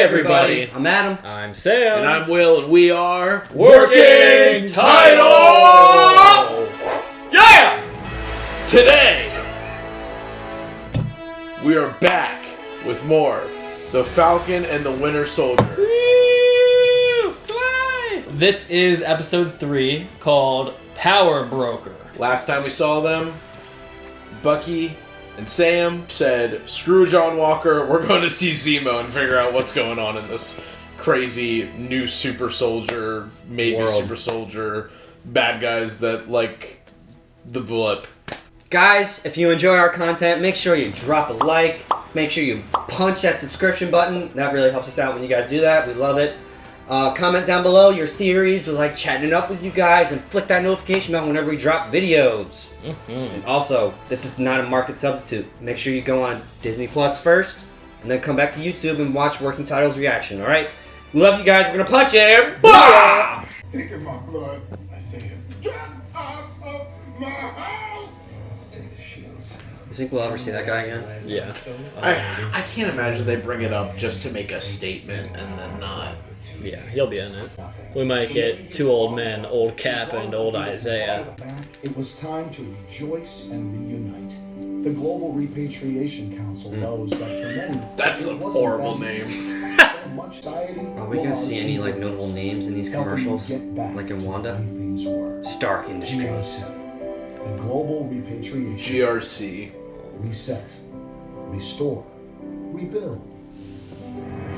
everybody. I'm Adam. I'm Sam. And I'm Will, and we are... Working Title! Yeah! Today, we are back with more The Falcon and the Winter Soldier. Woo! Fly! This is episode 3 called Power Broker. Last time we saw them, Bucky and Sam said, screw John Walker, we're going to see Zemo and figure out what's going on in this crazy new super soldier, maybe world. super soldier, bad guys that like the blip. Guys, if you enjoy our content, make sure you drop a like. Make sure you punch that subscription button. That really helps us out when you guys do that. We love it. Comment down below your theories. We like chatting it up with you guys, and flick that notification bell whenever we drop videos. And also, this is not a market substitute. Make sure you go on Disney Plus first, and then come back to YouTube and watch Working Title's reaction. All right? We love you guys. We're gonna punch him. Bah! Taking my blood. I see him. Get out of my house! Let's take the shields. You think we'll ever see that guy again? Yeah. I can't imagine they bring it up just to make a statement and then not. Yeah, he'll be in it. We might get two old men, old Cap and old Isaiah. It was time to rejoice and reunite. The Global Repatriation Council knows that for many... That's a horrible name. Are we gonna see any like notable names in these commercials? Like in Wanda? Stark Industries. The Global Repatriation. GRC. Reset. Restore. Rebuild.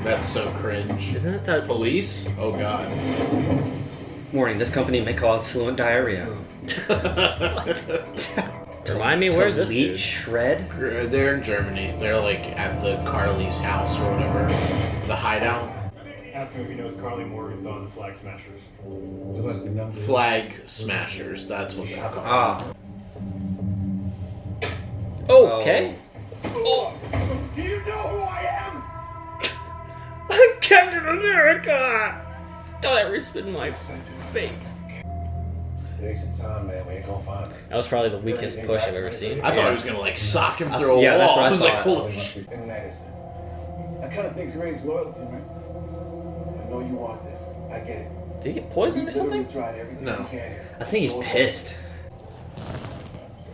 That's so cringe. Isn't it that Police? Oh god. Warning, this company may cause fluent diarrhea. Remind me, where's this Delete, dude? shred? They're in Germany. They're like at the Carly's house or whatever. The hideout. Ask him if he knows Carly Morgenthau and the Flag Smashers. Flag Smashers. That's what they're called. Ah. Okay. Do you know who I am? Captain America! Don't ever spit in my face. Wasting time, man. We ain't gonna find it. That was probably the weakest push I've ever seen. I thought he was gonna like sock him through a yeah, wall. that's what I was like, thought. holy shit. That kind of thing creates loyalty, man. I know you want this. I get it. Did he get poisoned or something? Tried everything No. you can here. I think he's pissed.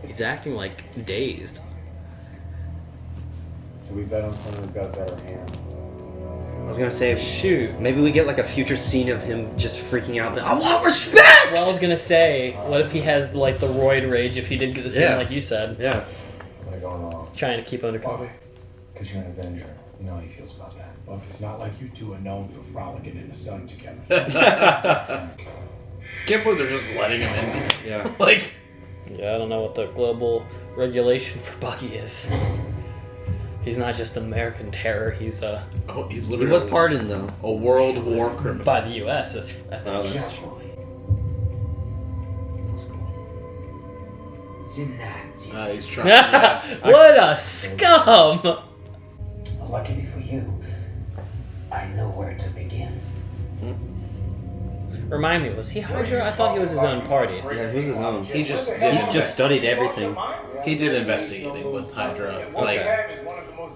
He's acting like dazed. So we bet on someone who's got a better hand. I was gonna say, Shoot. maybe we get like a future scene of him just freaking out. I want respect! Well, I was gonna say, what if he has like the roid rage if he did get the scene Yeah. like you said? Yeah. What going wrong? Trying to keep under cover. Because you're an Avenger. You know how he feels about that. Look, it's not like you two are known for frolicking in the sun together. Can't believe they're just letting him in. Yeah. Like, Yeah, I don't know what the global regulation for Bucky is. He's not just American terror, he's he's He literally was pardoned though. a world war criminal. by the US, I think. Oh, that's true. He's trying. Yeah. What a scum! Luckily for you, I know where to begin. Remind me, was he Hydra? I thought he was his own party. Yeah, who's his own? He just did. He's just studied everything. He did investigating with Hydra. Like,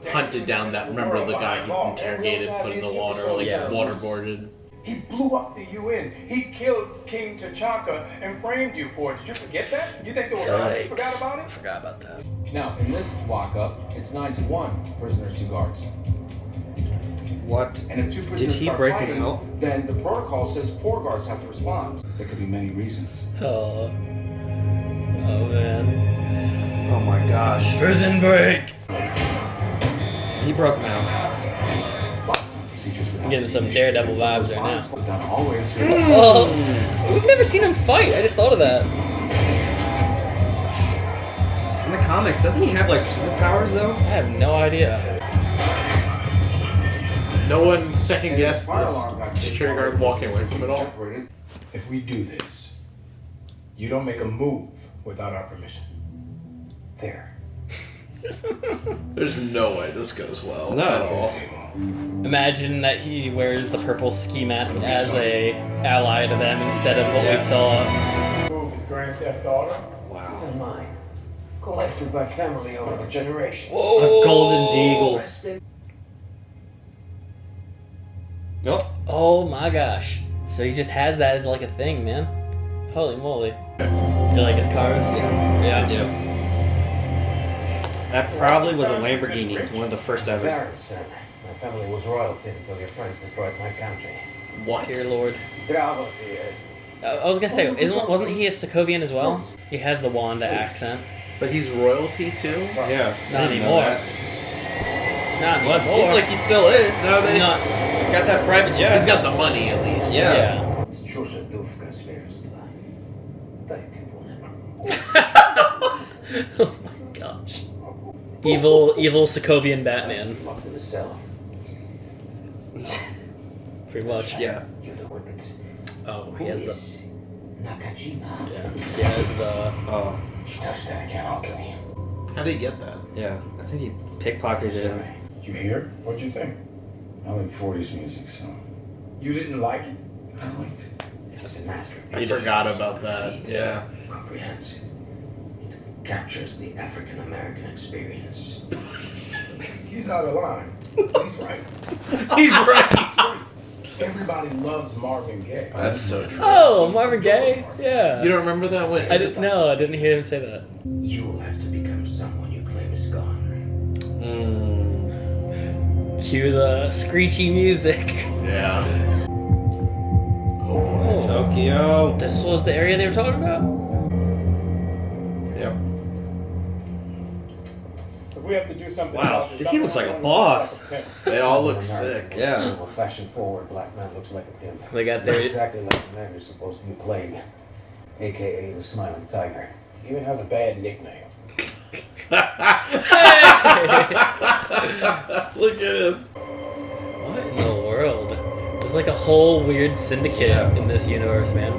hunted down that. Remember the guy he interrogated, put in the water, like Yeah. waterboarded. He blew up the UN. He killed King T'Chaka and framed you for it. Did you forget that? You think the world forgot about I it? forgot about that. Now, in this lockup, it's 9-1. Prisoner, 2 guards. What? And if 2 prisoners he start break him fighting, out? then the protocol says 4 guards have to respond. There could be many reasons. Oh. Oh man. Oh my gosh. Prison break! He broke him out. I'm getting some Daredevil vibes right now. Down the hallway to Oh, we've never seen him fight. I just thought of that. In the comics, doesn't he have like superpowers though? I have no idea. No one second guessed this security guard walking away from it all. If we do this, you don't make a move without our permission. Fair. There's no way this goes well No. at all. Imagine that he wears the purple ski mask as a ally to them instead of what we thought. Move is Grand Theft Auto. Wow. Mine. Collected by family over the generations. A golden deagle. Nope. Oh my gosh. So he just has that as like a thing, man. Holy moly. You like his cars? Yeah, I do. That probably was a Lamborghini. One of the first ever. Baron, son. My family was royalty until your friends destroyed my country. What? Dear Lord. Bravo to you. I was gonna say, wasn't he a Sokovian as well? He has the Wanda accent. But he's royalty too? Yeah. Not I didn't know anymore. that. Not Well, it seems anymore. like he still is. No, they. Not. He's got that private jet. He's got the money at least. Yeah. Yeah. Стружа дувка зверства. Дайте вон. Oh my gosh. Evil Sokovian Batman. Locked in a cell. Pretty much. Yeah. You know it. Oh, he has the. Nakajima. Yeah. He has the. Oh. You touch that again, I'll kill you. How did he get that? Yeah. I think he pickpocketed him. Sorry. Did you hear? What'd you think? I like 40s music, so. You didn't like it? I liked it. It's a masterpiece. I forgot about that. Yeah. Comprehensive. It captures the African American experience. He's out of line. He's right. He's right. Everybody loves Marvin Gaye. That's so true. Oh, Marvin Gaye. Yeah. You don't remember that one? I didn't. No, I didn't hear him say that. You will have to become someone you claim is gone. Cue the screechy music. Yeah. Oh boy. Oh, Tokyo. this was the area they were talking about. Yep. If we have to do something. Wow, about this, he looks like a boss. Okay. They all look sick. Yeah. A fashion-forward black man looks like a pimp. They got their. Exactly like the man you're supposed to be playing, a.k.a. the Smiling Tiger. He even has a bad nickname. Look at him. What in the world? There's like a whole weird syndicate in this universe, man.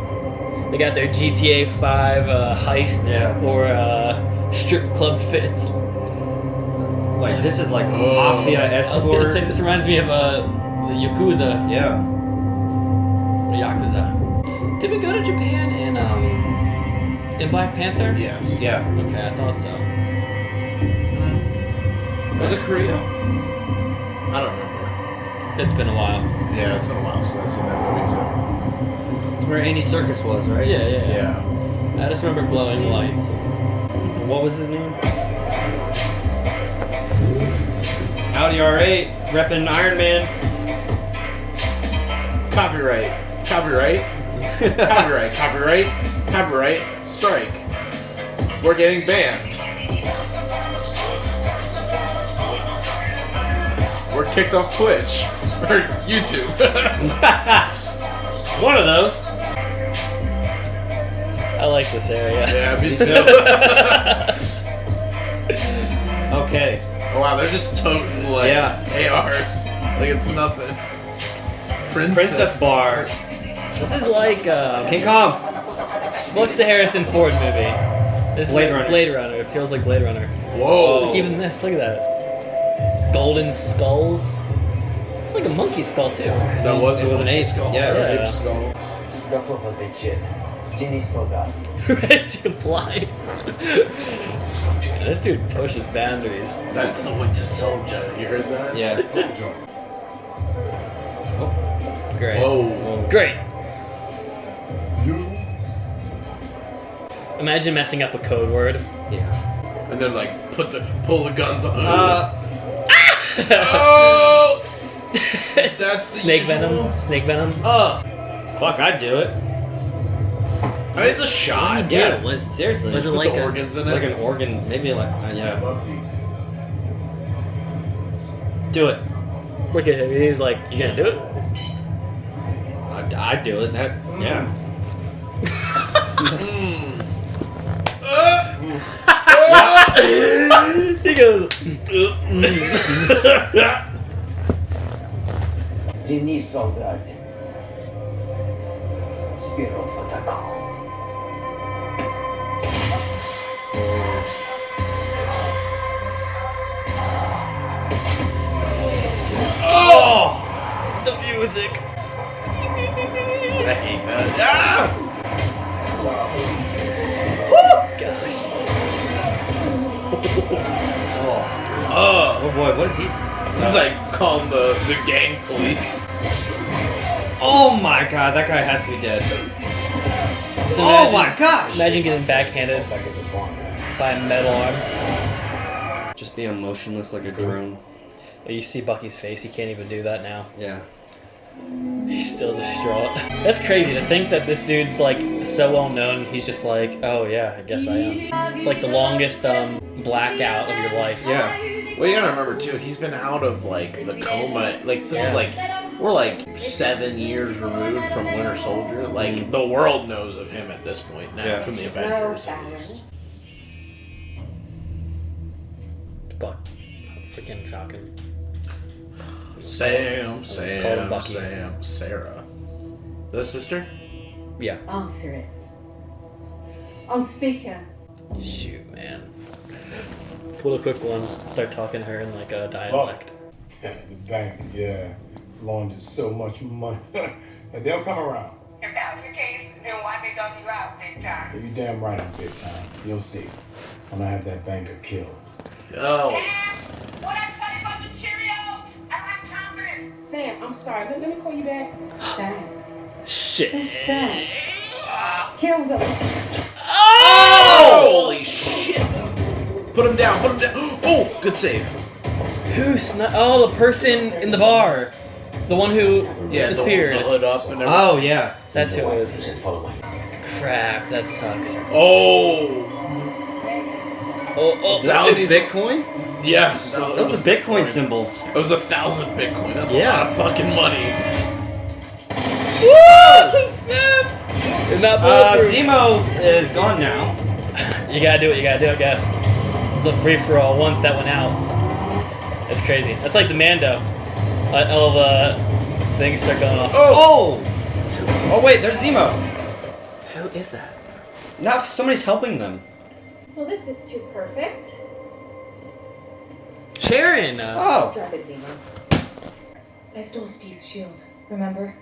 They got their GTA 5 heist or strip club fits. Like, this is like mafia I was escort. gonna say, this reminds me of the Yakuza. Yeah. Yakuza. Did we go to Japan in Black Panther? Yes. Yeah. Okay, I thought so. Was it Korea? I don't remember. It's been a while. Yeah, it's been a while since I've seen that movie too. It's where Andy Serkis was, right? Yeah. Yeah. I just remember glowing lights. What was his name? Audi R8, repping Iron Man. Copyright. Copyright. Strike. We're getting banned. We're kicked off Twitch. Or YouTube. One of those. I like this area. Yeah, me too. Okay. Oh, wow, they're just toting like ARs. Like it's nothing. Princess Bar. This is like King Kong. what's the Harrison Ford movie? This Blade is Runner. Blade Runner. It feels like Blade Runner. Whoa. Even this, look at that. Golden skulls. It's like a monkey skull too. That was It was an monkey ape. skull. Yeah. Yeah. Ape skull. Готово течет. Зени солдат. Ready to apply. This dude pushes boundaries. That's the Winter Soldier. You heard that? Yeah. Great. Whoa. Great. Imagine messing up a code word. Yeah. And then like pull the guns on. Oh! That's the Snake usual. venom. Snake venom. Fuck, I'd do it. I mean, it's a shot. Yeah, seriously. Was it Put like the a, organs in it. Like an organ, maybe like, yeah. Love these. Do it. look at him? He's like, you gonna do it? I'd do it. That, yeah. He goes. Зени солдат. Вперед в атаку. The music. I hate that. Gosh. Oh boy, what is he? It's like calling the gang police. Oh my god, that guy has to be dead. So Oh my gosh! Imagine getting backhanded Back at the farm, man. by a metal arm. Just being motionless like a drone. You see Bucky's face, he can't even do that now. Yeah. He's still distraught. That's crazy to think that this dude's like so well known. He's just like, oh yeah, I guess I am. It's like the longest blackout of your life. Yeah. Well, you gotta remember too, he's been out of like the coma. Like this is like we're like 7 years removed from Winter Soldier. Like the world knows of him at this point now, Yeah. from the Avengers at least. Buck, freaking Falcon. Sam, call him Bucky. Sarah. Is that a sister? Yeah. Answer it. On speaker. Shoot, man. Pull a quick one. Start talking to her in like a dialect. The bank, yeah. Laundered so much money. And they'll come around. If that was the case, then why they dug you out big time? You damn right I'm big time. You'll see. When I have that banker killed. Oh. What I tell you about the Cheerios? I like chocolate. Sam, I'm sorry. Let me call you back. Sam. Shit. Who's Sam? Kill them. Oh! Holy shit! Put him down, put him down. Oh, good save. Who Oh, the person in the bar. The one who disappeared. The hood up and everything. Oh, yeah. That's who it was. Follow me. Crap, that sucks. Oh! Oh, That was Bitcoin? Yeah. That was a Bitcoin symbol. It was 1,000 Bitcoin. That's Yeah. a lot of fucking money. Woo! Snap! And that bulletproof. Zemo is gone now. You gotta do what you gotta do, I guess. It's a free for all once that went out. That's crazy. That's like the Mando. All the things start going off. Oh! Oh, wait, there's Zemo. Who is that? Now somebody's helping them. Well, this is too perfect. Sharon! Oh. Drop it, Zemo. I stole Steve's shield, remember?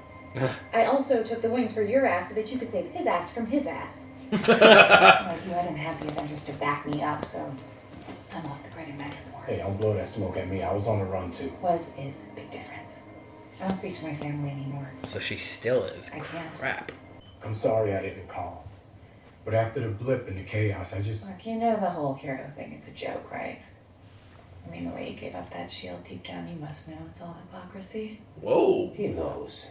I also took the wings for your ass so that you could save his ass from his ass. Like you, I didn't have the Avengers to back me up, so I'm off the grid in Madripoor. Hey, don't blow that smoke at me. I was on the run too. Is a big difference. I don't speak to my family anymore. So she still is. I can't. Crap. I'm sorry I didn't call. But after the blip and the chaos, I just... Look, you know the whole hero thing is a joke, right? I mean, the way you gave up that shield deep down, you must know it's all hypocrisy. Whoa. He knows.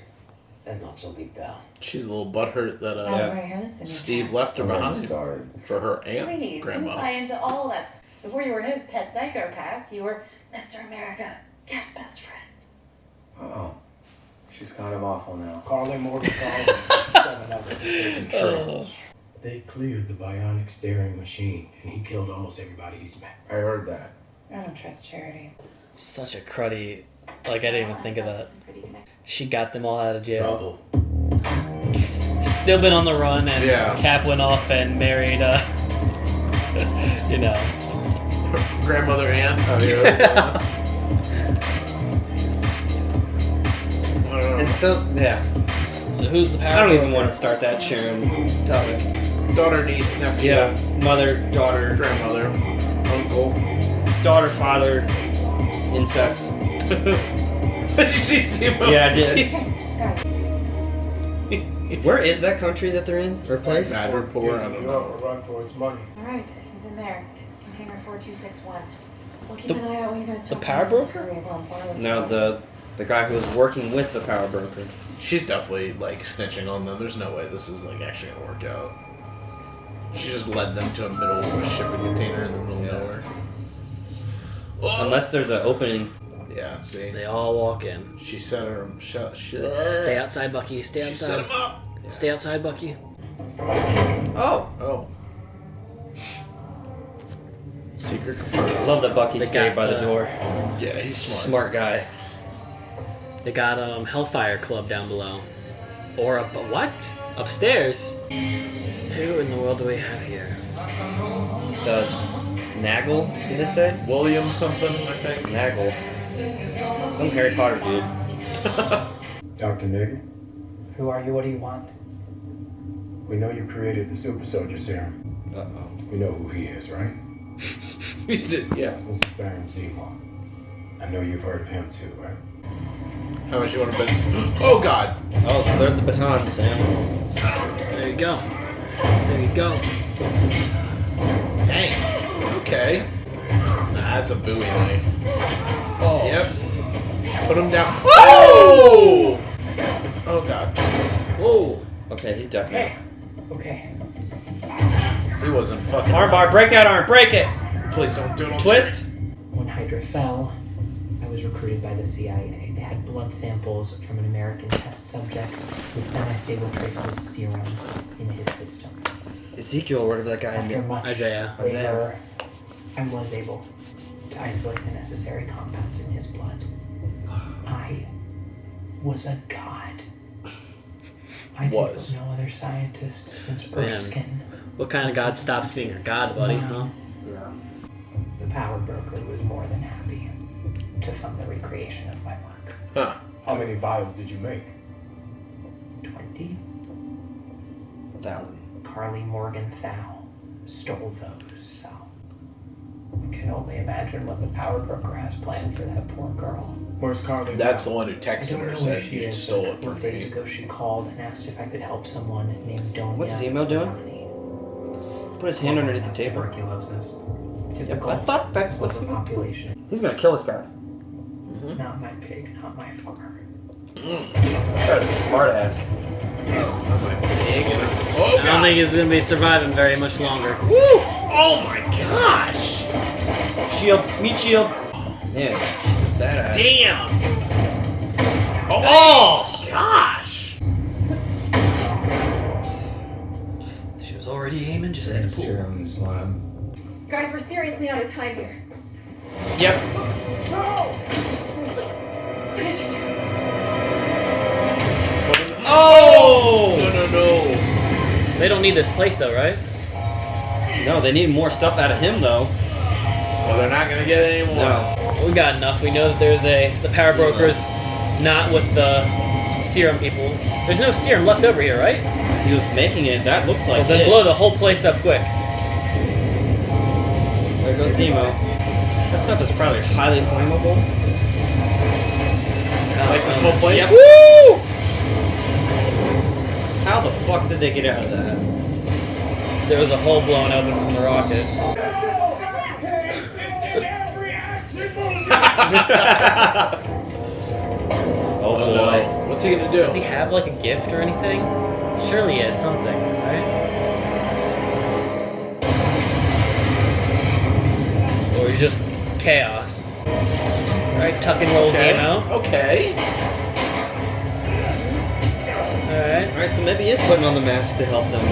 And not so deep down. She's a little butthurt that Steve left her behind for her aunt, Please, grandma. you buy into all that. Before you were his pet psychopath, you were Mr. America, Cap's best friend. Oh. She's kind of awful now. Carly Morgan Collins. They cleared the bionic staring machine, and he killed almost everybody he's met. I heard that. I don't trust Charity. Such a cruddy. Like, I didn't even think of that. She got them all out of jail. Trouble. Still been on the run, and Cap went off and married, you know. Grandmother Ann. Oh, It's so, yeah. So who's the power? I don't even want to start that Sharon topic. Daughter, niece, nephew. Yeah, mother, daughter, grandmother, uncle, daughter, father, incest. Did you see Zemo? Yeah, I did. Where is that country that they're in? Or place? Madripoor, I don't know. Run for its money. Alright, he's in there. Container 4261. We'll keep an eye out when you guys The power broker? No, the guy who was working with the power broker. She's definitely like snitching on them. There's no way this is like actually gonna work out. She just led them to a middle of a shipping container in the middle of nowhere. Oh. Unless there's an opening. Yeah, see. They all walk in. She set her Stay outside, Bucky. Stay outside. She set him up. Stay outside, Bucky. Oh. Oh. Secret. I love that Bucky They stayed got by the door. Yeah, he's smart. Smart guy. They got Hellfire Club down below. Or what? Upstairs? Who in the world do we have here? The Naggle, did they say? William something, I think. Naggle. Some Harry Potter dude. Dr. Nigger, Who are you? What do you want? we know you created the super soldier serum. Uh-oh. We know who he is, right? He said, yeah. This is Baron Zemo. I know you've heard of him too, right? How much you want to bet? Oh God! Oh, so there's the baton, Sam. There you go. There you go. Dang. Okay. That's a Bowie knife. Oh. Yep. Put him down. Oh! Oh God. Whoa. Okay, he's definitely. Okay. He wasn't fucking. Armbar, break that arm, break it! Please don't do it. Twist! When Hydra fell, I was recruited by the CIA. They had blood samples from an American test subject with semi-stable traces of serum in his system. Ezekiel, or whatever that guy After is. much Isaiah. labor, I was able to isolate the necessary compounds in his blood. I was a god. I deal with no other scientist since Erskine. What kind of god stops being a god, buddy, huh? Yeah. The power broker was more than happy to fund the recreation of my work. Huh. How many vials did you make? 20. 1,000. Carly Morgenthau stole those, so I can only imagine what the power broker has planned for that poor girl. Where's Carly? That's the one who I texted don't her know and where said she you is. stole but it from 4 days me. ago she called and asked if I could help someone named Donia. What's Zemo doing? Put his hand underneath the table. Tuberculosis. Yep, Typical I thought that's what he was. overpopulation. He's gonna kill this guy. Not my pig, not my farm. That's a smart ass. I'm like, pig and oh I don't God. think he's gonna be surviving very much longer. Woo! Oh my gosh! Shield, meat shield. Man, badass. Damn! Oh gosh! She was already aiming, just had to pull. Serum in this lab. Guys, we're seriously out of time here. Yep. What did you do? Oh! No. They don't need this place though, right? No, they need more stuff out of him though. Well, they're not gonna get any more. No. We got enough. We know that there's the power broker's not with the serum people. There's no serum left over here, right? He was making it. That looks like Then it. blow the whole place up quick. There goes Zemo. That stuff is probably highly flammable. Like this whole place. Yep. Woo! How the fuck did they get out of that? There was a hole blown open from the rocket. Oh boy. No. What's he gonna do? Does he have like a gift or anything? Surely he has something, right? Or he's just chaos. Alright, tuck and roll Zemo. Okay. Alright. Alright, so maybe he is putting on the mask to help them.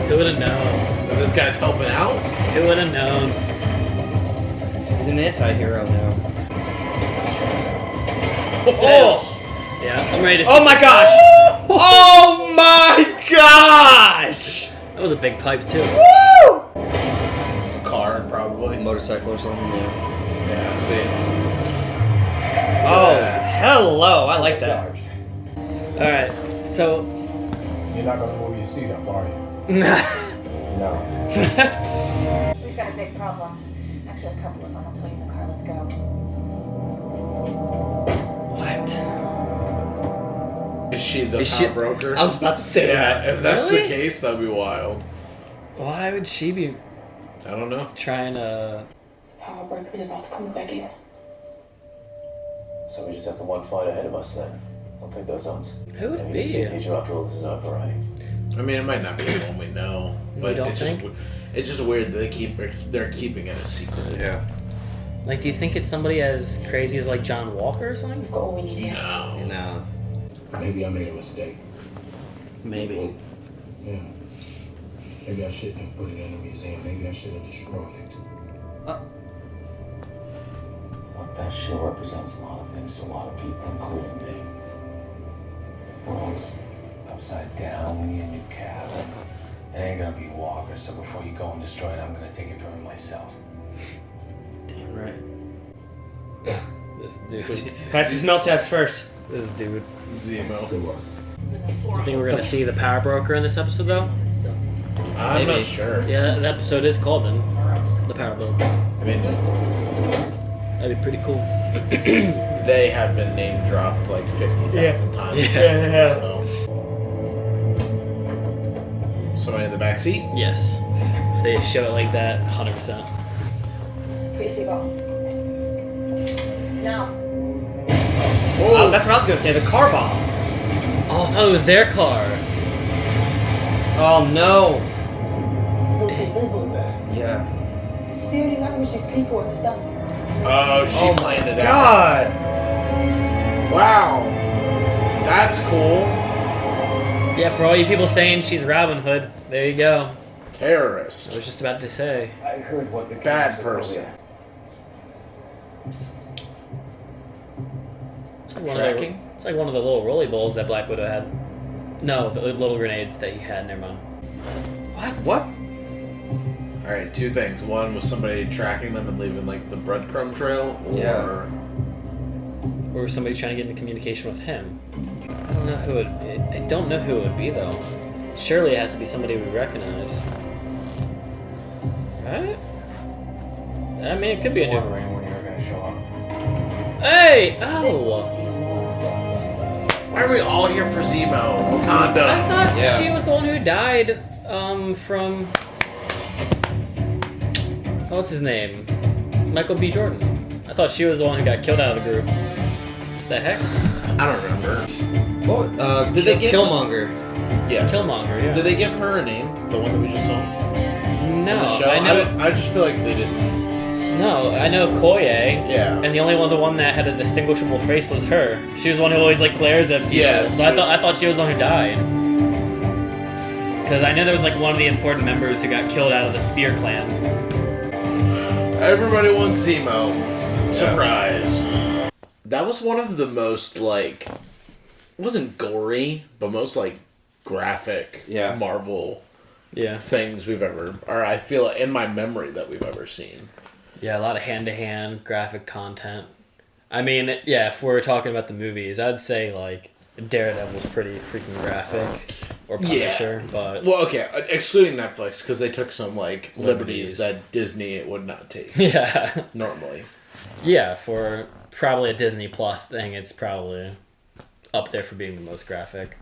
Who would have known? And this guy's helping out. Who would have known? He's an anti-hero now. Oh! Yeah, I'm ready to see. Oh my gosh! Oh my gosh! That was a big pipe too. Woo! Car, probably. Motorcycle or something, yeah. Yeah, see. Oh, hello! I like that. Alright, so. You're not gonna move your seat up, are you? No. We've got a big problem. Actually, a couple of them. I'll tell you in the car. Let's go. What? Is she the Is she- power broker? I was about to say Yeah, that. if that's Really? the case, that'd be wild. Why would she be I don't know. trying to. Power broker's about to come back in. So we just have the one fight ahead of us then. I'll take those odds. Who would it Maybe be? teach you after all this is over, right? I mean, it might not be the one we know, but don't it's think? it's just weird that they're keeping it a secret. Yeah. Like, do you think it's somebody as crazy as like John Walker or something? Got all we need here. No. No. Maybe I made a mistake. Maybe. Yeah. Maybe I shouldn't have put it in the museum. Maybe I should have destroyed it. Look, that shield represents a lot of things to a lot of people, including me. World's upside down, we need a new cabin. It ain't gonna be Walker, so before you go and destroy it, I'm gonna take it from him myself. Damn right. This dude. Pass the smell test first. This dude. Zemo. Good work. You think we're gonna see the power broker in this episode though? I'm Maybe. not sure. Yeah, the episode is called then. The power broker. I mean, That'd be pretty cool. they have been name dropped like 50,000 times. Yeah. So. Somebody in the back seat? Yes. If they show it like that, 100%. Put your seatbelt. Now. Oh, that's what I was gonna say. The car bomb. Oh, I thought it was their car. Oh no. Who's the people there? Yeah. This is the only language these people understand. Oh, she planned it out. God. Wow. That's cool. Yeah, for all you people saying she's Robin Hood, there you go. Terrorist. I was just about to say. I heard what the Bad person. Tracking? It's like one of the little rolly balls that Black Widow had. No, the little grenades that he had. Never mind. What? Alright, two things. One was somebody tracking them and leaving like the breadcrumb trail, or Yeah. Or somebody trying to get into communication with him. I don't know who it. I don't know who it would be though. Surely it has to be somebody we recognize. Right? I mean, it could be a new. Wondering when you were gonna show up. Hey! Oh! why are we all here for Zemo? Wakanda. I thought she was the one who died. From. What's his name? Michael B. Jordan. I thought she was the one who got killed out of the group. The heck? I don't remember. What? Did they give Killmonger? Yes. Killmonger, yeah. Did they give her a name? The one that we just saw? No, On the show? I just feel like they didn't. No, I know Koye. Yeah. And the one that had a distinguishable face was her. She was the one who always like glares at people. Yes, So I thought she was the one who died. Because I know there was like one of the important members who got killed out of the Spear clan. Everybody wants Zemo. Surprise. That was one of the most like, it wasn't gory, but most like graphic Marvel things we've ever, or I feel in my memory that we've ever seen. Yeah, a lot of hand-to-hand graphic content. I mean, yeah, if we're talking about the movies, I'd say like Daredevil's pretty freaking graphic, or Punisher, but Well, okay, excluding Netflix, because they took some like liberties that Disney would not take. Yeah. Normally. Yeah, for probably a Disney Plus thing, it's probably up there for being the most graphic.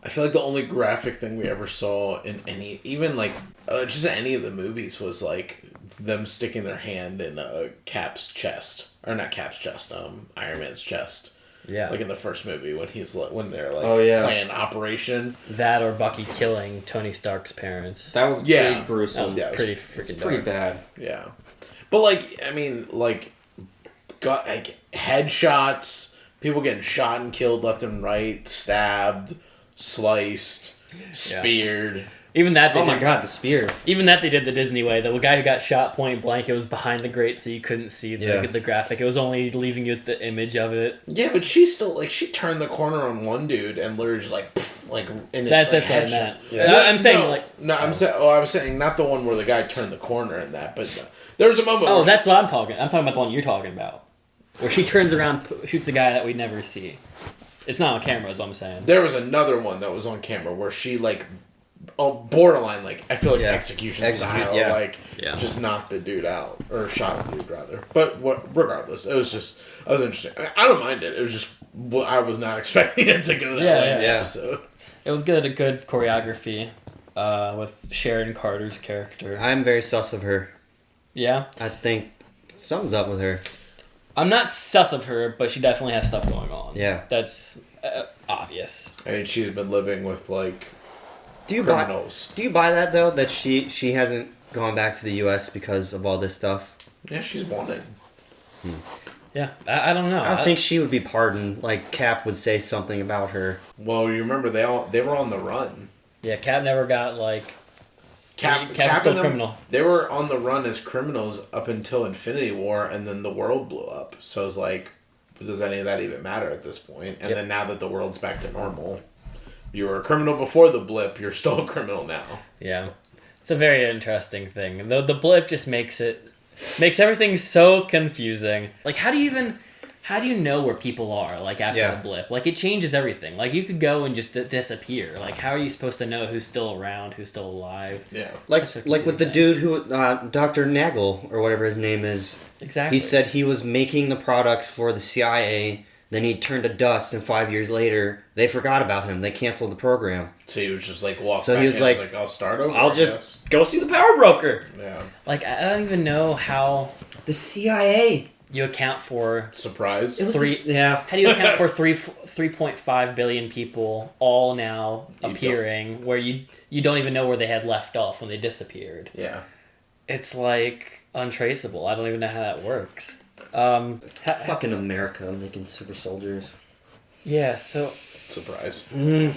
I feel like the only graphic thing we ever saw in any, even like just any of the movies, was like them sticking their hand in Cap's chest, or not Cap's chest, Iron Man's chest. Yeah, like in the first movie when they're like playing Operation. That or Bucky killing Tony Stark's parents. That was pretty gruesome. That was pretty freaking pretty bad. Yeah, but like I mean, like got like headshots, people getting shot and killed left and right, stabbed, sliced, speared. Even that. Oh my god, the spear. Even that they did the Disney way. The guy who got shot point blank, it was behind the grate, so you couldn't see the graphic. It was only leaving you with the image of it. Yeah, but she still like she turned the corner on one dude and literally just like in his that's what I meant. Yeah. I'm saying I was saying not the one where the guy turned the corner in that, but there was a moment. Oh, that's what I'm talking. I'm talking about the one you're talking about, where she turns around, shoots a guy that we never see. It's not on camera, is what I'm saying. There was another one that was on camera where she like. Oh, borderline, like, I feel like execution style, like, just knocked the dude out, or shot a dude, rather. But, regardless, it was interesting. I don't mind it, it was just, I was not expecting it to go that way. Yeah. So. It was good, a good choreography, with Sharon Carter's character. I'm very sus of her. Yeah? I think something's up with her. I'm not sus of her, but she definitely has stuff going on. Yeah. That's obvious. I mean, she's been living with, like, Do you criminals. Do you buy that though? That she hasn't gone back to the U.S. because of all this stuff? Yeah, she's wanted. Yeah, I don't know. I think she would be pardoned. Like Cap would say something about her. Well, you remember they were on the run. Yeah, Cap never got like. Cap's still criminal. They were on the run as criminals up until Infinity War, and then the world blew up. So it's like, does any of that even matter at this point? And then now that the world's back to normal. You were a criminal before the blip, you're still a criminal now. Yeah. It's a very interesting thing. The blip just makes everything so confusing. Like, how do you how do you know where people are, like, after the blip? Like, it changes everything. Like, you could go and just disappear. Like, how are you supposed to know who's still around, who's still alive? Yeah. Like with the dude who, Dr. Nagel, or whatever his name is. Exactly. He said he was making the product for the CIA, then he turned to dust, and 5 years later, they forgot about him. They canceled the program. So he was just like, walked so back he was in, like, I'll start over, I'll just go see the power broker. Yeah. Like, I don't even know how... The CIA... You account for surprise. It was How do you account for 3.5 billion people all now appearing where you don't even know where they had left off when they disappeared? Yeah, it's like untraceable. I don't even know how that works. Fucking America making super soldiers. Yeah. So surprise. Did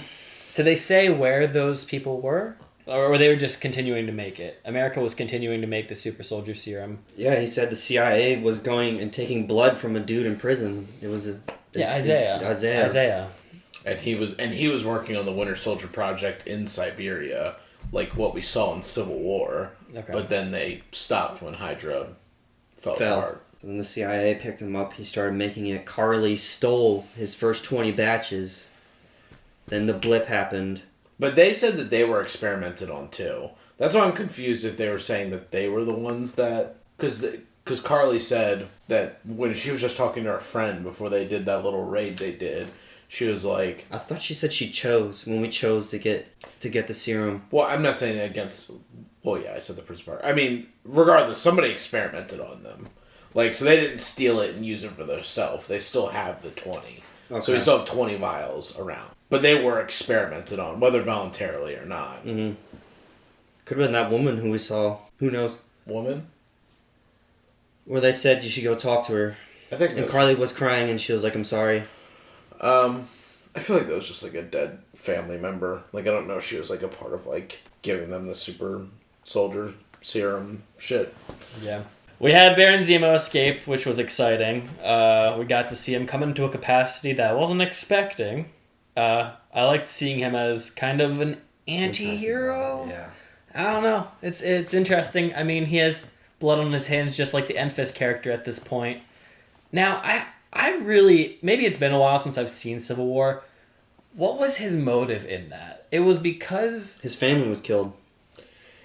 they say where those people were? Or they were just continuing to make it? America was continuing to make the super soldier serum. Yeah, he said the CIA was going and taking blood from a dude in prison. It was Isaiah. And he was working on the Winter Soldier project in Siberia, like what we saw in Civil War. Okay. But then they stopped when Hydra fell apart. So then the CIA picked him up. He started making it. Carly stole his first 20 batches. Then the blip happened. But they said that they were experimented on too. That's why I'm confused if they were saying that they were the ones that... Because Carly said that when she was just talking to her friend before they did that little raid they did, she was like... I thought she said she chose, when we chose to get the serum. Well, I'm not saying against... Well, yeah, I said the principal part. I mean, regardless, somebody experimented on them. Like, so they didn't steal it and use it for themselves. They still have the 20. Okay. So we still have 20 vials around. But they were experimented on, whether voluntarily or not. Mm-hmm. Could have been that woman who we saw. Who knows? Woman? Where they said you should go talk to her. I think. And Carly was crying and she was like, "I'm sorry." I feel like that was just like a dead family member. Like, I don't know if she was like a part of like giving them the super soldier serum shit. Yeah. We had Baron Zemo escape, which was exciting. We got to see him come into a capacity that I wasn't expecting. I liked seeing him as kind of an anti-hero. Yeah. I don't know. It's interesting. I mean, he has blood on his hands just like the Enfys character at this point. Now, I really... Maybe it's been a while since I've seen Civil War. What was his motive in that? It was because... His family was killed.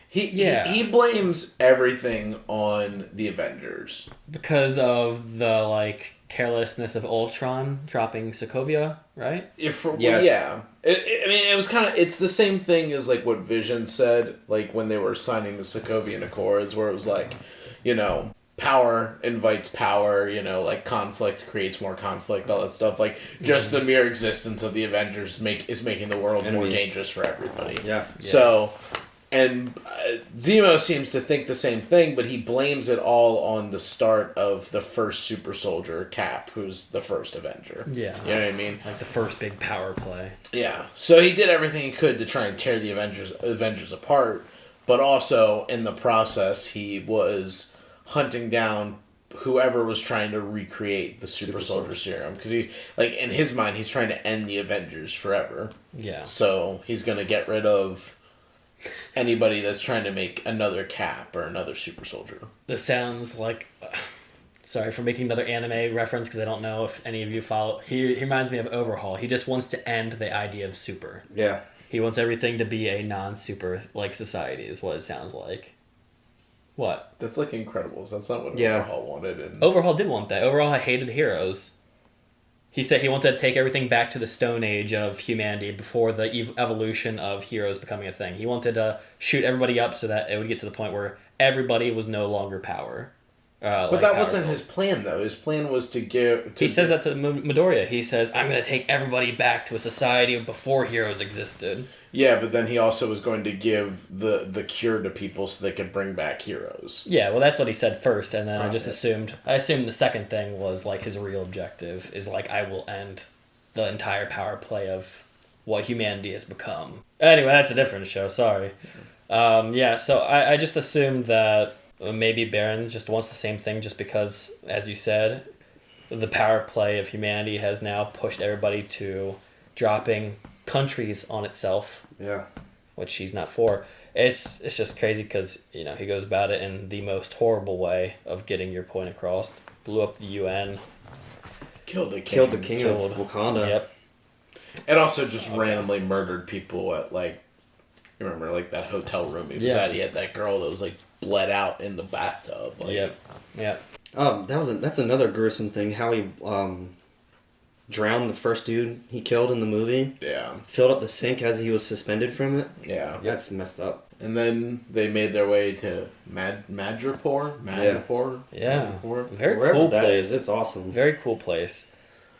He blames everything on the Avengers. Because of the, like, carelessness of Ultron dropping Sokovia, right? Yes. Yeah. I mean, it was kind of... It's the same thing as, like, what Vision said, like, when they were signing the Sokovian Accords, where it was like, you know, power invites power, you know, like, conflict creates more conflict, all that stuff. Like, just the mere existence of the Avengers is making the world more dangerous for everybody. Yeah. So... And Zemo seems to think the same thing, but he blames it all on the start of the first super soldier, Cap, who's the first Avenger. Yeah. You know what I mean? Like the first big power play. Yeah. So he did everything he could to try and tear the Avengers apart, but also in the process he was hunting down whoever was trying to recreate the super soldier serum, because he's like, in his mind he's trying to end the Avengers forever. Yeah. So he's going to get rid of anybody that's trying to make another Cap or another super soldier. This sounds like... sorry for making another anime reference, because I don't know if any of you follow... He reminds me of Overhaul. He just wants to end the idea of super. Yeah. He wants everything to be a non-super, like, society, is what it sounds like. What? That's like Incredibles. That's not what Overhaul wanted. And... Overhaul did want that. Overhaul hated heroes. He said he wanted to take everything back to the Stone Age of humanity before the evolution of heroes becoming a thing. He wanted to shoot everybody up so that it would get to the point where everybody was no longer power. But that wasn't his plan, though. His plan was to give... He says that to Midoriya. He says, I'm going to take everybody back to a society before heroes existed. Yeah, but then he also was going to give the cure to people so they could bring back heroes. Yeah, well, that's what he said first, and then I assumed the second thing was, like, his real objective is, like, I will end the entire power play of what humanity has become. Anyway, that's a different show, sorry. So I just assumed that maybe Baron just wants the same thing just because, as you said, the power play of humanity has now pushed everybody to dropping countries on itself. Yeah. Which he's not for. It's just crazy because, you know, he goes about it in the most horrible way of getting your point across. Blew up the UN. Killed the king. Killed the king of Wakanda. Yep. And also just randomly murdered people at, like, you remember, like, that hotel room he was at? He had that girl that was, like, bled out in the bathtub. Like, Yep. That's another gruesome thing, how he drowned the first dude he killed in the movie. Yeah. Filled up the sink as he was suspended from it. Yeah. That's messed up. And then they made their way to Madripoor. Yeah. Madripoor. Very Wherever cool that place. is, it's awesome. Very cool place.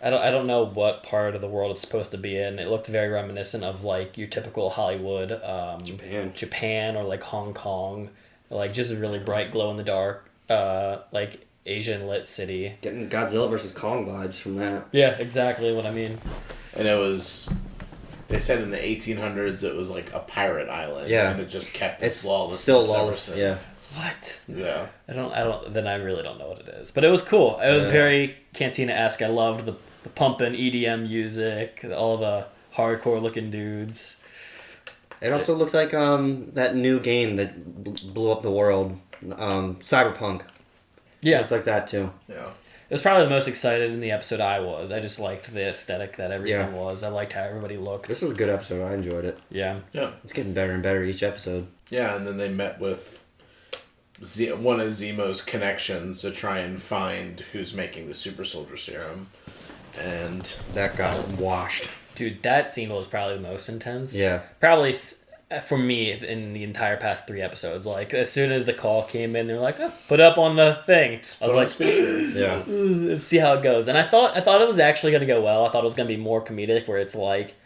I don't know what part of the world it's supposed to be in. It looked very reminiscent of like your typical Hollywood, Japan or like Hong Kong, like just a really bright glow in the dark, like Asian lit city. Getting Godzilla versus Kong vibes from that. Yeah, exactly what I mean. And it was, they said in the 1800s it was like a pirate island. Yeah. And it just kept It's lawless. still lawless, yeah. What? Yeah. I don't. Then I really don't know what it is. But it was cool. It was very Cantina-esque. I loved the pumping EDM music, all the hardcore looking dudes. It also looked like that new game that blew up the world, Cyberpunk. Yeah. It looked like that too. Yeah. It was probably the most excited in the episode I was. I just liked the aesthetic that everything was. I liked how everybody looked. This was a good episode. I enjoyed it. Yeah. Yeah. It's getting better and better each episode. Yeah, and then they met with one of Zemo's connections to try and find who's making the super soldier serum. And that got washed. Dude, that scene was probably the most intense. Yeah. Probably for me in the entire past 3 episodes. Like, as soon as the call came in, they were like, oh, put up on the thing. I was like, yeah. Let's see how it goes. And I thought it was actually going to go well. I thought it was going to be more comedic, where it's like,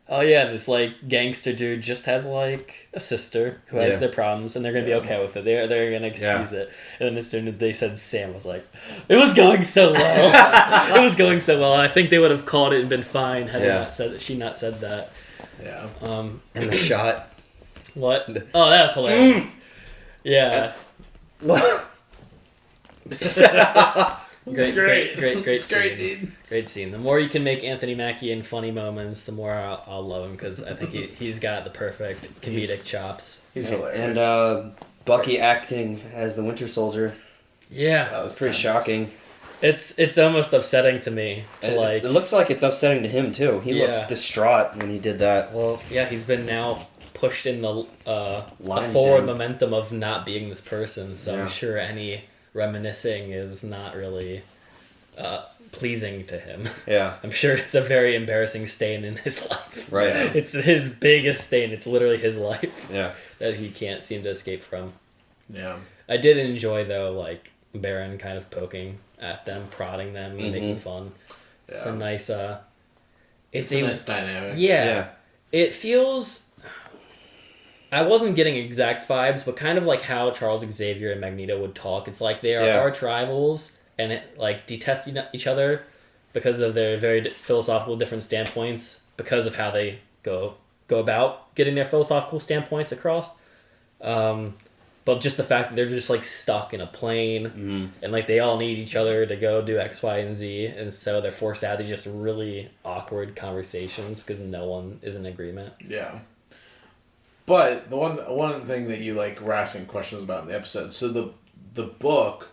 oh yeah, this like gangster dude just has like a sister who has their problems, and they're gonna be okay with it. They're gonna excuse it. And then as soon as they said Sam, I was like, it was going so well. It was going so well. I think they would have called it and been fine had she not said that. Yeah. And the shot. What? Oh, that was hilarious. Yeah. Great scene. Great, dude. Great scene. The more you can make Anthony Mackie in funny moments, the more I'll love him, because I think he's got the perfect comedic chops. He's hilarious. And Bucky acting as the Winter Soldier. Yeah, that was pretty shocking. It's almost upsetting to a it looks like it's upsetting to him too. He looks distraught when he did that. Well, yeah, he's been now pushed in the forward momentum of not being this person, so I'm sure any reminiscing is not really pleasing to him. Yeah. I'm sure it's a very embarrassing stain in his life. Right. It's his biggest stain. It's literally his life. Yeah. That he can't seem to escape from. Yeah. I did enjoy, though, like, Baron kind of poking at them, prodding them, and making fun. It's a nice it's a nice dynamic. Yeah. It feels, I wasn't getting exact vibes, but kind of like how Charles Xavier and Magneto would talk. It's like they are arch rivals and detest each other because of their very philosophical different standpoints, because of how they go about getting their philosophical standpoints across. But just the fact that they're just like stuck in a plane and like they all need each other to go do X, Y, and Z, and so they're forced to have these just really awkward conversations because no one is in agreement. Yeah. But the one thing that you were asking questions about in the episode, so the book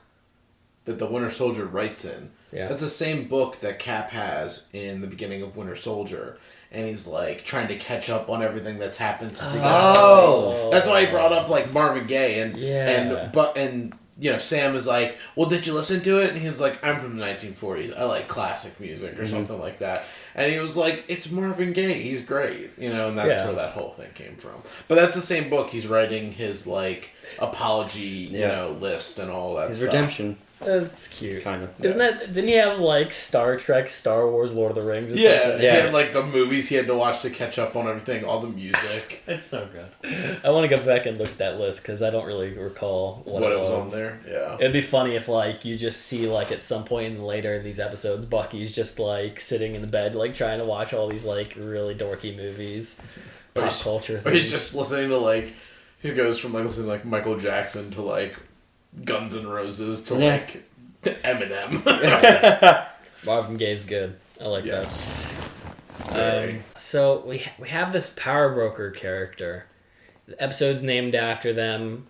that the Winter Soldier writes in, that's the same book that Cap has in the beginning of Winter Soldier. And he's trying to catch up on everything that's happened since he got out. That's why he brought up Marvin Gaye and Sam is like, well, did you listen to it? And he's like, I'm from the 1940s. I like classic music or something like that. And he was like, it's Marvin Gaye. He's great, and that's where that whole thing came from. But that's the same book. He's writing his apology, list and all that. His stuff. redemption. That's cute. Kind of. Isn't that? Didn't he have Star Trek, Star Wars, Lord of the Rings? Or Yeah, something? he had the movies he had to watch to catch up on everything, all the music. It's so good. I want to go back and look at that list because I don't really recall what it was on there. Yeah, it'd be funny if you just see at some point later in these episodes, Bucky's just sitting in the bed trying to watch all these really dorky movies, pop culture things. Or he's just listening to he goes from listening to Michael Jackson to Guns N' Roses to Eminem. Marvin Gaye's good. I like that. So we have this power broker character. The episode's named after them.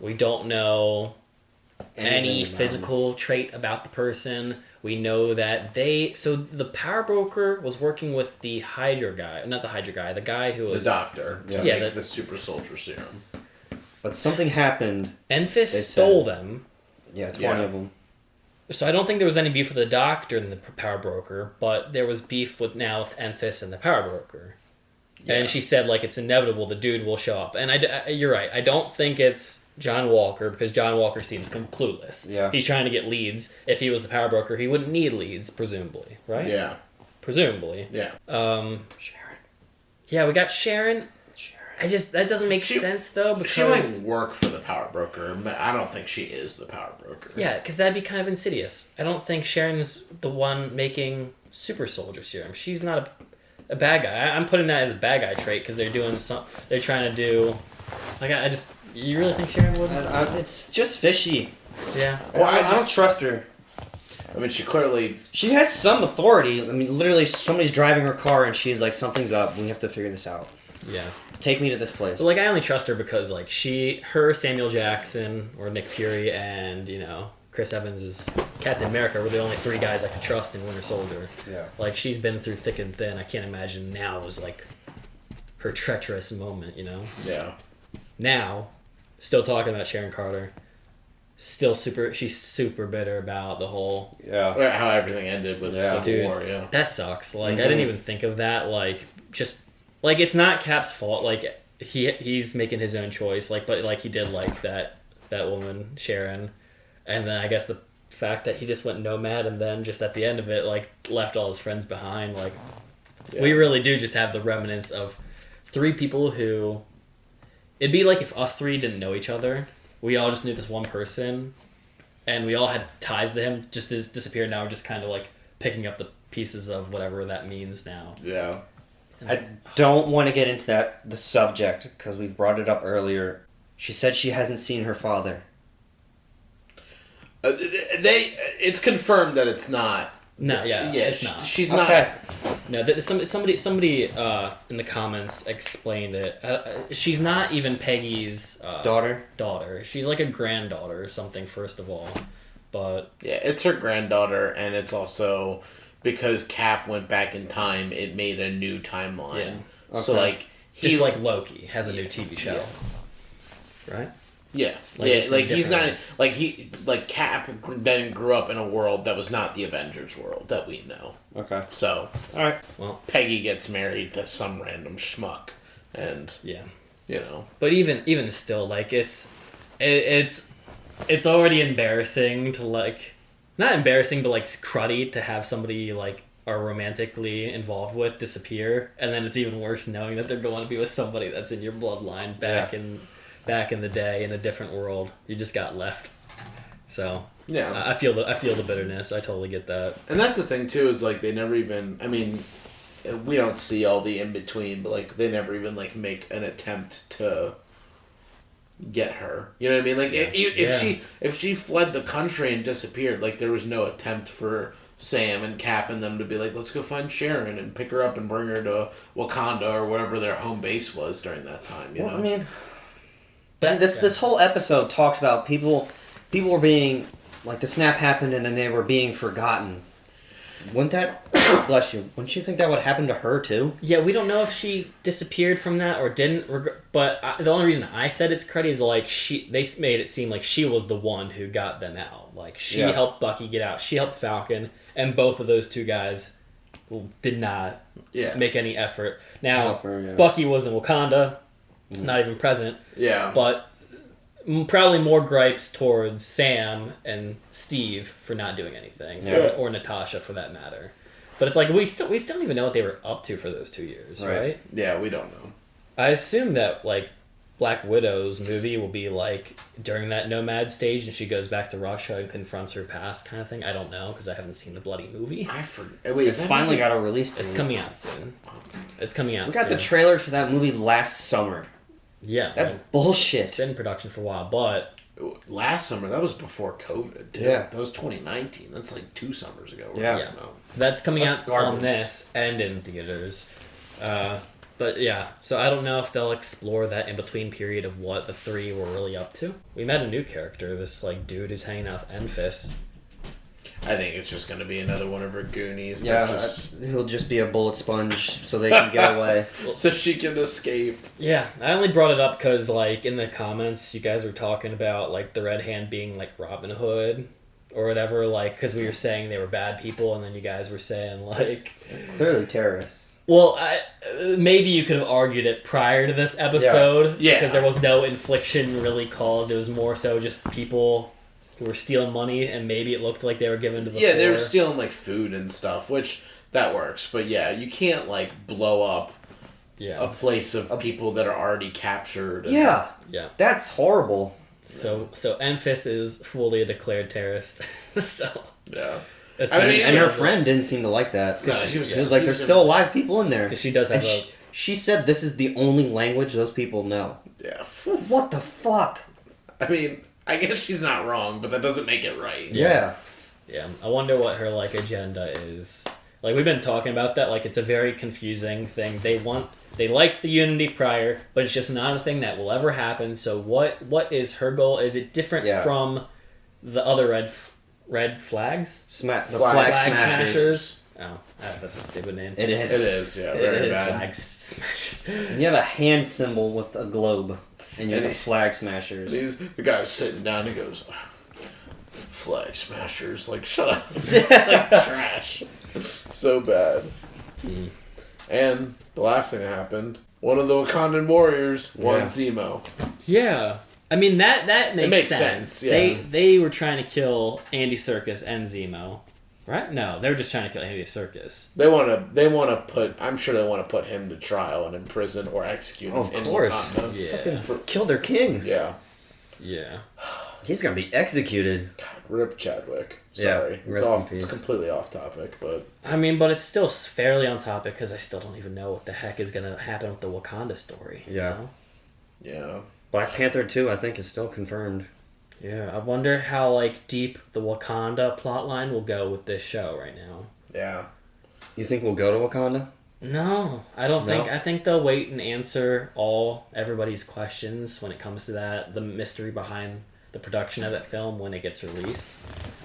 We don't know any physical trait about the person We know that so the power broker was working with the Hydra guy, not the Hydra guy, the guy who was the doctor to make the super soldier serum. But something happened. Enfys stole them. Yeah, 20 of them. So I don't think there was any beef with the doctor and the power broker, but there was beef with Enfys and the power broker. Yeah. And she said, like, it's inevitable the dude will show up. And you're right. I don't think it's John Walker, because John Walker seems clueless. Yeah. He's trying to get leads. If he was the power broker, he wouldn't need leads, presumably, right? Yeah. Presumably. Yeah. Sharon. Yeah, we got Sharon. That doesn't make sense, though, because... She might work for the power broker. I don't think she is the power broker. Yeah, because that'd be kind of insidious. I don't think Sharon's the one making super soldier serum. She's not a bad guy. I'm putting that as a bad guy trait, because they're trying to do... Like, you really think Sharon would? It's just fishy. Yeah. Well, I don't trust her. I mean, she has some authority. I mean, literally, somebody's driving her car and she's like, something's up. We have to figure this out. Yeah. Take me to this place. But, like, I only trust her because, like, her, Samuel Jackson, or Nick Fury, and, Chris Evans is Captain America were the only 3 guys I could trust in Winter Soldier. Yeah. Like, she's been through thick and thin. I can't imagine now was, like, her treacherous moment, Yeah. Now, still talking about Sharon Carter. She's super bitter about the whole... Yeah. How everything ended with Civil War, yeah. That sucks. Like, I didn't even think of that. Like, just... Like, it's not Cap's fault. Like, he's making his own choice. Like, but, like, he did like that woman, Sharon. And then I guess the fact that he just went nomad and then just at the end of it, like, left all his friends behind. Like, we really do just have the remnants of 3 people who... It'd be like if us 3 didn't know each other. We all just knew this one person. And we all had ties to him. Just disappeared. Now we're just kind of, like, picking up the pieces of whatever that means now. Yeah. I don't want to get into the subject, because we've brought it up earlier. She said she hasn't seen her father. It's confirmed that it's not. No, yeah, it's not. She's not. Okay. No, somebody in the comments explained it. She's not even Peggy's daughter. She's like a granddaughter or something, first of all. But yeah, it's her granddaughter, and it's also... Because Cap went back in time, it made a new timeline. Yeah. Okay. So, like... Just like Loki has a new TV show. Yeah. Right? Yeah. He's not... Like, Cap then grew up in a world that was not the Avengers world that we know. Okay. So... Alright. Well... Peggy gets married to some random schmuck. And... Yeah. But even still, like, it's already embarrassing to, like... Not embarrassing, but, like, cruddy to have somebody, like, are romantically involved with disappear, and then it's even worse knowing that they're going to be with somebody that's in your bloodline back in the day in a different world. You just got left. So yeah, I feel the bitterness. I totally get that. And that's the thing too, is like they never even... I mean, we don't see all the in between, but like they never even like make an attempt to get her. You know what I mean? Like if she fled the country and disappeared, like there was no attempt for Sam and Cap and them to be like, let's go find Sharon and pick her up and bring her to Wakanda or wherever their home base was during that time. You know? I mean, this whole episode talks about people were being like, the snap happened and then they were being forgotten. Wouldn't that, bless you, wouldn't you think that would happen to her too? Yeah, we don't know if she disappeared from that or didn't, but the only reason I said it's cruddy is like they made it seem like she was the one who got them out. Like she helped Bucky get out, she helped Falcon, and both of those two guys did not make any effort. Now, Bucky was in Wakanda, not even present. Yeah. But probably more gripes towards Sam and Steve for not doing anything, or Natasha for that matter. But it's like we still don't even know what they were up to for those 2 years, right? Yeah, we don't know. I assume that like Black Widow's movie will be like during that nomad stage, and she goes back to Russia and confronts her past, kind of thing. I don't know because I haven't seen the bloody movie. Wait, it's finally got a release date. It's coming out soon. It's coming out. We got the trailer for that movie last summer. Yeah, that's bullshit. It's been in production for a while, but last summer, that was before COVID, too. Yeah. That was 2019. That's like 2 summers ago. Yeah. That's coming out on this and in theaters. But yeah, so I don't know if they'll explore that in-between period of what the three were really up to. We met a new character, this like dude who's hanging out with Enfys. I think it's just going to be another one of her Goonies. Yeah, he'll just be a bullet sponge so they can get away. So she can escape. Yeah, I only brought it up because, like, in the comments, you guys were talking about, like, the Red Hand being, like, Robin Hood or whatever, like, because we were saying they were bad people, and then you guys were saying, like... Clearly terrorists. Well, maybe you could have argued it prior to this episode. Yeah. Because there was no infliction really caused. It was more so just people who were stealing money, and maybe it looked like they were given to the Yeah, poor. they were stealing, like, food and stuff, which, that works. But, yeah, you can't, like, blow up a place of people that are already captured. Yeah. Yeah. That's horrible. So Enfys is fully a declared terrorist. So... Yeah. And her friend didn't seem to like that. She was like, there's still alive people in there. Because she does have she said this is the only language those people know. Yeah. What the fuck? I mean, I guess she's not wrong, but that doesn't make it right. Yeah. Yeah. I wonder what her, like, agenda is. Like, we've been talking about that. Like, it's a very confusing thing. They liked the unity prior, but it's just not a thing that will ever happen. So what is her goal? Is it different from the other red flags? Flag smashers. Oh, that's a stupid name. It is. It is, yeah. Very bad. Flag smashers. You have a hand symbol with a globe, and you're the flag smashers. The guy's sitting down, he goes, flag smashers. Like, shut up. Like, trash. So bad. And the last thing that happened, one of the Wakandan warriors won Zemo. Yeah. I mean, that makes sense. Yeah. They were trying to kill Andy Serkis and Zemo. Right? No, they were just trying to kill Andy Serkis. They want to put, I'm sure they want to put him to trial and in prison or execute him. Of course. Kill their king. Yeah. Yeah. He's going to be executed. Rip Chadwick. Sorry. Yeah, it's completely off topic, but... I mean, but it's still fairly on topic because I still don't even know what the heck is going to happen with the Wakanda story. Yeah. You know? Yeah. Black Panther 2, I think, is still confirmed. Yeah, I wonder how, like, deep the Wakanda plotline will go with this show right now. Yeah. You think we'll go to Wakanda? No, I don't think. I think they'll wait and answer everybody's questions when it comes to that, the mystery behind the production of that film when it gets released.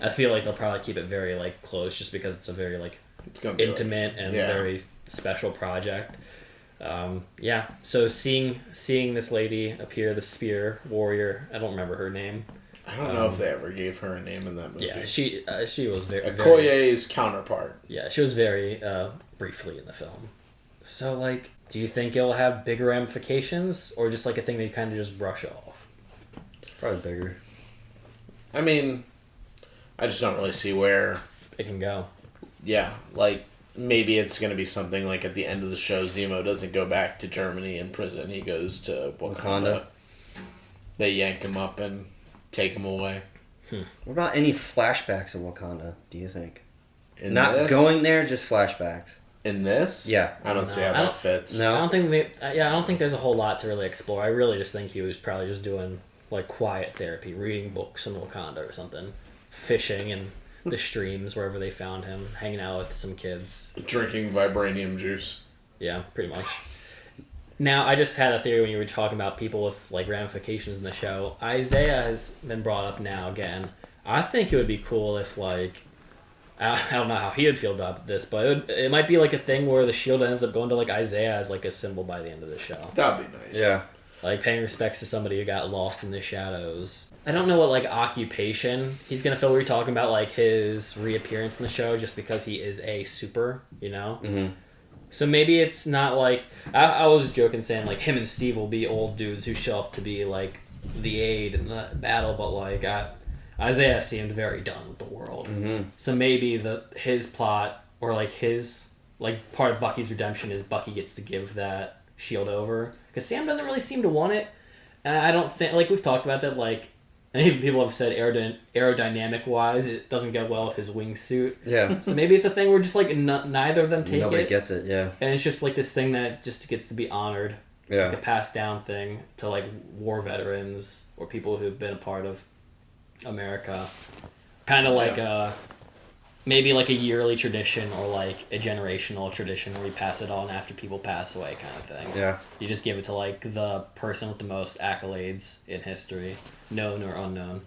I feel like they'll probably keep it very, like, close just because it's a very, like, intimate and very special project. Yeah, so seeing this lady appear, the spear warrior, I don't remember her name. I don't know if they ever gave her a name in that movie. Yeah, she was very... Okoye's counterpart. Yeah, she was very briefly in the film. So, like, do you think it'll have bigger ramifications, or just, like, a thing that you kind of just brush off? Probably bigger. I mean, I just don't really see where... it can go. Yeah, like... Maybe it's going to be something like at the end of the show, Zemo doesn't go back to Germany in prison. He goes to Wakanda. They yank him up and take him away. What about any flashbacks of Wakanda, do you think? Not going there, just flashbacks. In this? Yeah. I don't see how that fits. No. I don't think there's a whole lot to really explore. I really just think he was probably just doing, like, quiet therapy, reading books in Wakanda or something. Fishing and... the streams, wherever they found him, hanging out with some kids. Drinking vibranium juice. Yeah, pretty much. Now, I just had a theory when you were talking about people with, like, ramifications in the show. Isaiah has been brought up now again. I think it would be cool if, like... I don't know how he would feel about this, but it might be, like, a thing where the shield ends up going to, like, Isaiah as, like, a symbol by the end of the show. That'd be nice. Yeah. Like, paying respects to somebody who got lost in the shadows. I don't know what, like, occupation he's going to fill. We were talking about, like, his reappearance in the show just because he is a super, you know? Mm-hmm. So maybe it's not, like... I was joking saying, like, him and Steve will be old dudes who show up to be, like, the aid in the battle, but, like, Isaiah seemed very done with the world. Mm-hmm. So maybe his plot, or, like, his... like, part of Bucky's redemption is Bucky gets to give that shield over, because Sam doesn't really seem to want it, and I don't think, like, we've talked about that, like, and even people have said aerodynamic wise it doesn't go well with his wingsuit. Yeah. So maybe it's a thing where just, like, neither of them take Nobody gets it, yeah. and it's just, like, this thing that just gets to be honored, yeah, like a passed down thing to, like, war veterans or people who've been a part of America, kind of like maybe like a yearly tradition or like a generational tradition where you pass it on after people pass away, kind of thing. Yeah. You just give it to, like, the person with the most accolades in history, known or unknown.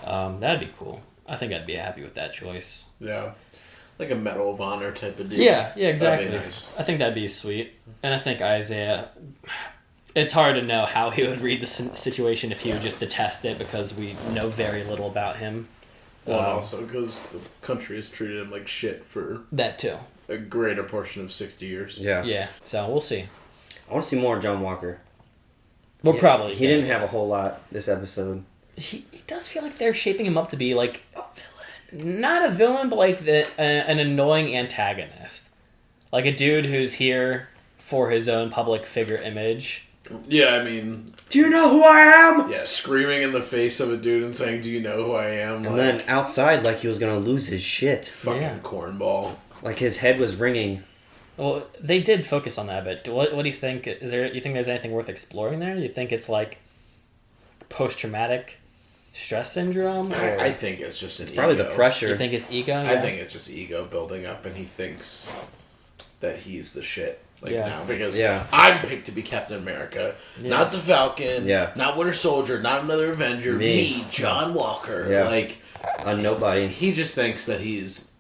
That'd be cool. I think I'd be happy with that choice. Yeah. Like a Medal of Honor type of deal. Yeah, exactly. That'd be nice. I think that'd be sweet. And I think Isaiah... It's hard to know how he would read the situation if he would just detest it because we know very little about him. Well, and also because the country has treated him like shit for... That too. A greater portion of 60 years. Yeah. Yeah, so we'll see. I want to see more of John Walker. Well, probably. He didn't have a whole lot this episode. He does feel like they're shaping him up to be like a villain. Not a villain, but like an annoying antagonist. Like a dude who's here for his own public figure image. Yeah, I mean... Do you know who I am? Yeah, screaming in the face of a dude and saying, do you know who I am? And then outside, like he was going to lose his shit. Fucking cornball. Like his head was ringing. Well, they did focus on that, but what do you think? You think there's anything worth exploring there? You think it's like post-traumatic stress syndrome? Or? I think it's just an ego. Probably the pressure. You think it's ego? I think it's just ego building up, and he thinks that he's the shit now because I'm picked to be Captain America, not the Falcon, not Winter Soldier, not another Avenger, me John Walker, like a nobody. He just thinks that he's,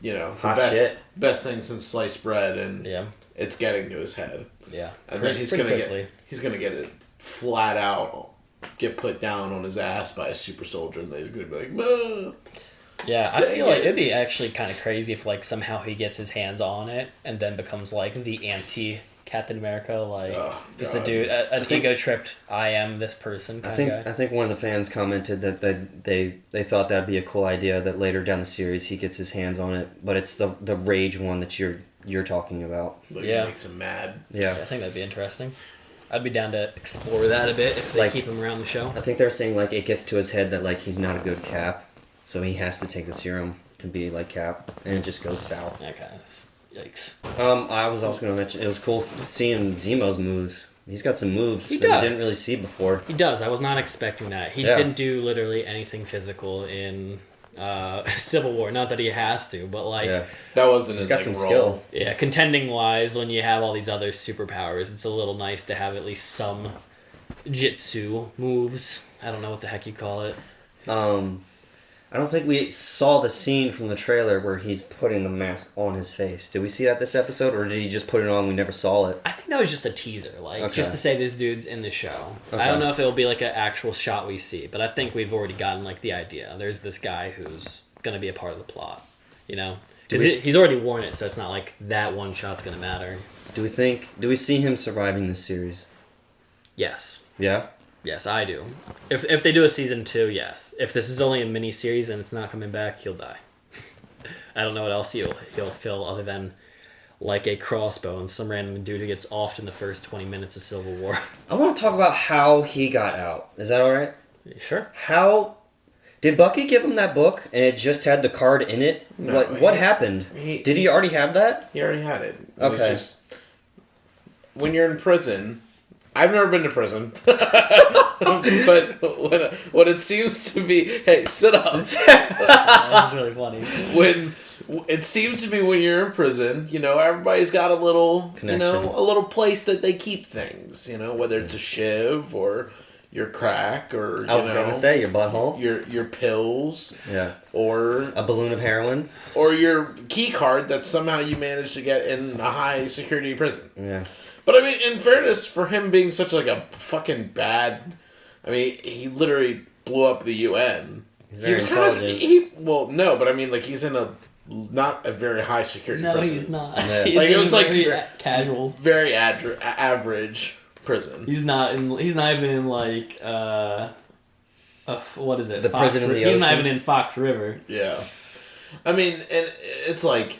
hot the best thing since sliced bread, and it's getting to his head. Yeah, and then he's gonna get it flat out, get put down on his ass by a super soldier, and they're gonna be like, "Mah." Yeah, I feel like it'd be actually kind of crazy if like somehow he gets his hands on it and then becomes like the anti Captain America, like just a dude, an ego tripped. I am this person. I think one of the fans commented that they thought that'd be a cool idea. That later down the series he gets his hands on it, but it's the rage one that you're talking about. Like it makes him mad. Yeah, I think that'd be interesting. I'd be down to explore that a bit if they keep him around the show. I think they're saying like it gets to his head that like he's not a good Cap. So he has to take the serum to be like Cap, and it just goes south. Okay, yikes. I was also going to mention, it was cool seeing Zemo's moves. He's got some moves that we didn't really see before. He does. I was not expecting that. He didn't do literally anything physical in Civil War. Not that he has to, but like... Yeah. That wasn't his got some role. skill. Yeah, contending-wise, when you have all these other superpowers, it's a little nice to have at least some jitsu moves. I don't know what the heck you call it. I don't think we saw the scene from the trailer where he's putting the mask on his face. Did we see that this episode, or did he just put it on and we never saw it? I think that was just a teaser, just to say this dude's in the show. Okay. I don't know if it'll be like an actual shot we see, but I think we've already gotten like the idea. There's this guy who's going to be a part of the plot, Because he's already worn it, so it's not like that one shot's going to matter. Do we see him surviving this series? Yes. Yeah? Yes, I do. If they do a season 2, yes. If this is only a mini series and it's not coming back, he'll die. I don't know what else he'll fill other than like a crossbow and some random dude who gets offed in the first 20 minutes of Civil War. I want to talk about how he got out. Is that alright? Sure. How... Did Bucky give him that book and it just had the card in it? No, what happened? Did he already have that? He already had it. Okay. When you're in prison... I've never been to prison, but what it seems to be, hey, sit up. That was really funny. When it seems to be when you're in prison, everybody's got a little connection, a little place that they keep things, whether it's a shiv or your crack or I was gonna say your butthole, your pills, or a balloon of heroin, or your key card that somehow you managed to get in a high security prison. Yeah. But I mean, in fairness, for him being such like a fucking bad, he literally blew up the UN. He's very intelligent. He's in not a very high security prison. No, he's not. Yeah. It was very casual, very average prison. He's not even in like what is it? The Fox prison in the He's ocean? not even in Fox River. Yeah, I mean, and it's like.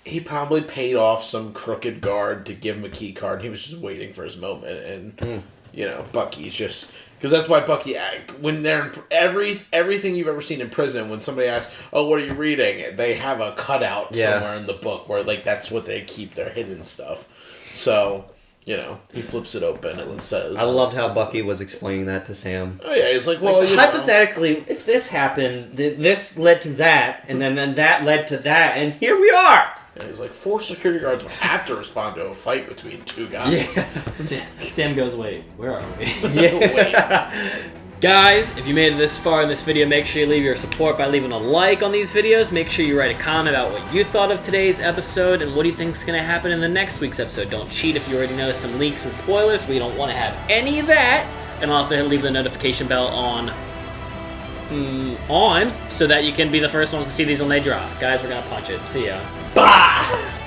He probably paid off some crooked guard to give him a key card. He was just waiting for his moment, and Bucky's just because that's why Bucky. When they're in everything you've ever seen in prison, when somebody asks, "Oh, what are you reading?" they have a cutout somewhere in the book where like that's what they keep their hidden stuff. So he flips it open and says, I loved how Bucky was explaining that to Sam. Oh yeah, he's like, well, hypothetically, if this happened, this led to that, and then that led to that, and here we are. And he's like, 4 security guards would have to respond to a fight between 2 guys. Yeah. Sam goes, wait, where are we? Yeah. Guys, if you made it this far in this video, make sure you leave your support by leaving a like on these videos. Make sure you write a comment about what you thought of today's episode and what do you think is going to happen in the next week's episode. Don't cheat if you already know some leaks and spoilers. We don't want to have any of that. And also leave the notification bell on so that you can be the first ones to see these when they drop. Guys, we're going to punch it. See ya. Bah!